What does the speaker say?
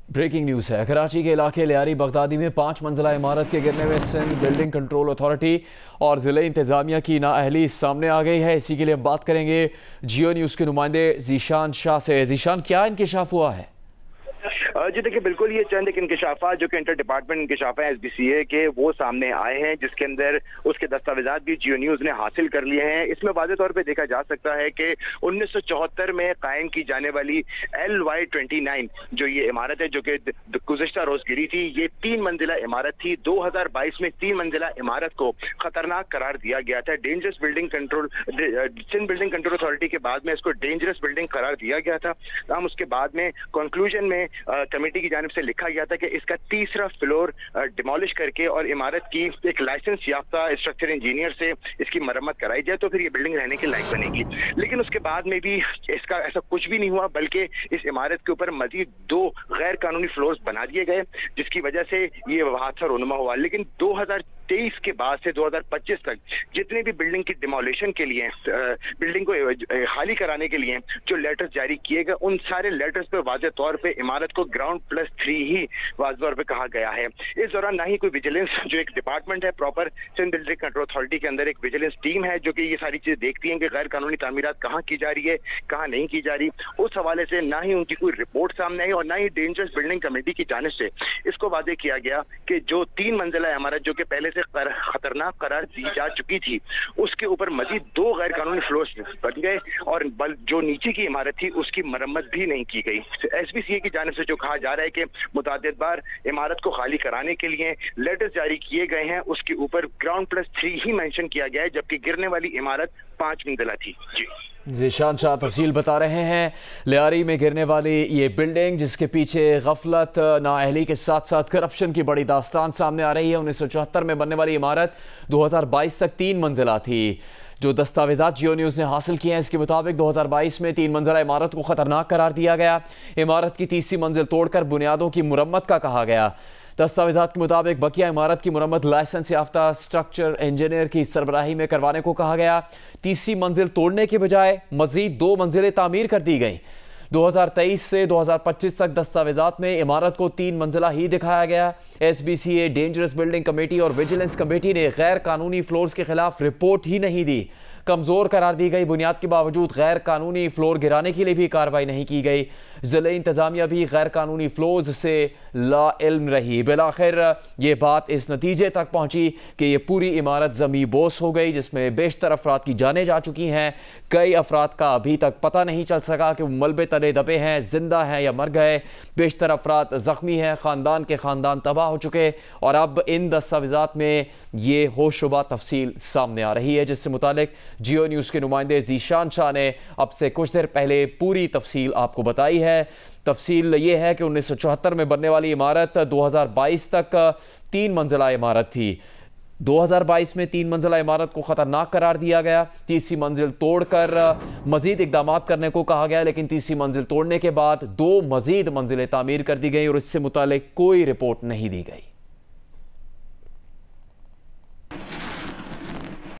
Breaking news है। कराची के इलाके लियारी बगदादी में 5 मंजिला इमारत के गिरने में सिंध बिल्डिंग कंट्रोल अथॉरिटी और ज़िले इंतज़ामिया की नाअहली सामने आ गई है। इसी के लिए हम बात करेंगे जियो न्यूज़ के नुमाइंदे ज़ीशान शाह से। ज़ीशान, क्या इंकशाफ हुआ है? जी देखिए, बिल्कुल ये चंद एक इंकशाफात जो कि इंटर डिपार्टमेंट इंकशाफ है SBCA के, वो सामने आए हैं, जिसके अंदर उसके दस्तावेजात भी जियो न्यूज़ ने हासिल कर लिए हैं। इसमें वाज़े तौर पे देखा जा सकता है कि 1974 में कायम की जाने वाली LY29 जो ये इमारत है, जो कि गुज़िश्ता रोज़ गिरी थी, ये 3 मंजिला इमारत थी। 2022 में 3 मंजिला इमारत को खतरनाक करार दिया गया था। Dangerous building control Sindh building control authority के बाद में इसको डेंजरस बिल्डिंग करार दिया गया था। हम उसके बाद में कंक्लूजन में कमेटी की जानिब से लिखा गया था कि इसका तीसरा फ्लोर डिमोलिश करके और इमारत की एक लाइसेंस याफ्ता स्ट्रक्चर इंजीनियर से इसकी मरम्मत कराई जाए तो फिर ये बिल्डिंग रहने के लायक बनेगी। लेकिन उसके बाद में भी इसका ऐसा कुछ भी नहीं हुआ, बल्कि इस इमारत के ऊपर मजीद 2 गैर कानूनी फ्लोर्स बना दिए गए, जिसकी वजह से ये हादसा रोनुमा हुआ। लेकिन 2023 के बाद से 2025 तक जितने भी बिल्डिंग की डिमोलिशन के लिए, बिल्डिंग को खाली कराने के लिए जो लेटर्स जारी किए गए, उन सारे लेटर्स पे वाज़े तौर पे इमारत को ग्राउंड +3 ही वाज़े तौर पे कहा गया है। इस दौरान ना ही कोई विजिलेंस, जो एक डिपार्टमेंट है proper Sindh building control authority के अंदर एक विजिलेंस टीम है जो कि ये सारी चीजें देखती है कि गैर कानूनी तामीरात कहाँ की जा रही है, कहाँ नहीं की जा रही। उस हवाले से ना ही उनकी कोई रिपोर्ट सामने आई और ना ही डेंजरस बिल्डिंग कमेटी की जानिब से इसको वादे किया गया कि जो 3 मंजिला इमारत जो कि पहले से खतरनाक करार दी जा चुकी थी, उसके ऊपर मजीद 2 गैर कानूनी फ्लोर्स बन गए और जो नीचे की इमारत थी उसकी मरम्मत भी नहीं की गई। SBCA की जानिब से जो कहा जा रहा है कि मुतादिद बार इमारत को खाली कराने के लिए लेटर्स जारी किए गए हैं, उसके ऊपर ग्राउंड +3 ही मेंशन किया गया है, जबकि गिरने वाली इमारत 5 मंजिला थी। जी ज़ीशान शाह तफसील बता रहे हैं। लियारी में गिरने वाली ये बिल्डिंग, जिसके पीछे गफलत, नाअहली के साथ साथ करप्शन की बड़ी दास्तान सामने आ रही है। 1974 में बनने वाली इमारत 2022 तक 3 मंजिला थी। जो दस्तावेजात जियो न्यूज़ ने हासिल किए हैं, इसके मुताबिक 2022 में 3 मंजिला इमारत को खतरनाक करार दिया गया। इमारत की तीसरी मंजिल तोड़कर बुनियादों की मुरम्मत का कहा गया। दस्तावेजात के मुताबिक बकिया इमारत की मुरम्मत लाइसेंस याफ्ता स्ट्रक्चर इंजीनियर की सरबराही में करवाने को कहा गया। तीसरी मंजिल तोड़ने के बजाय मजीद 2 मंजिलें तामीर कर दी गई। 2023 से 2025 तक दस्तावेजात में इमारत को 3 मंजिला ही दिखाया गया। SBCA, डेंजरस बिल्डिंग कमेटी और विजिलेंस कमेटी ने गैर कानूनी फ्लोर्स के खिलाफ रिपोर्ट ही नहीं दी। कमज़ोर करार दी गई बुनियाद के बावजूद गैर कानूनी फ्लोर गिराने के लिए भी कार्रवाई नहीं की गई। ज़िले इंतज़ामिया भी गैर कानूनी फ्लोर्स से लाइल्म रही। बिलाखिर ये बात इस नतीजे तक पहुँची कि ये पूरी इमारत ज़मी बोस हो गई, जिसमें बेशतर अफराद की जानें जा चुकी हैं। कई अफराद का अभी तक पता नहीं चल सका कि वो मलबे तले दबे हैं, जिंदा हैं या मर गए। बेशतर अफराद ज़ख्मी हैं, ख़ानदान के ख़ानदान तबाह हो चुके। और अब इन दस्तावेजात में ये होशरुबा तफसील सामने आ रही है, जिससे मुतालिक जियो न्यूज़ के नुमाइंदे ज़ीशान शाह ने अब से कुछ देर पहले पूरी तफसील आपको बताई है। तफसील ये है कि 1974 में बनने वाली इमारत 2022 तक 3 मंजिला इमारत थी। 2022 में 3 मंजिला इमारत को खतरनाक करार दिया गया। तीसरी मंजिल तोड़कर मजीद इकदाम करने को कहा गया, लेकिन तीसरी मंजिल तोड़ने के बाद 2 मजीद मंजिलें तामीर कर दी गई और इससे मुतालिक कोई रिपोर्ट नहीं दी गई।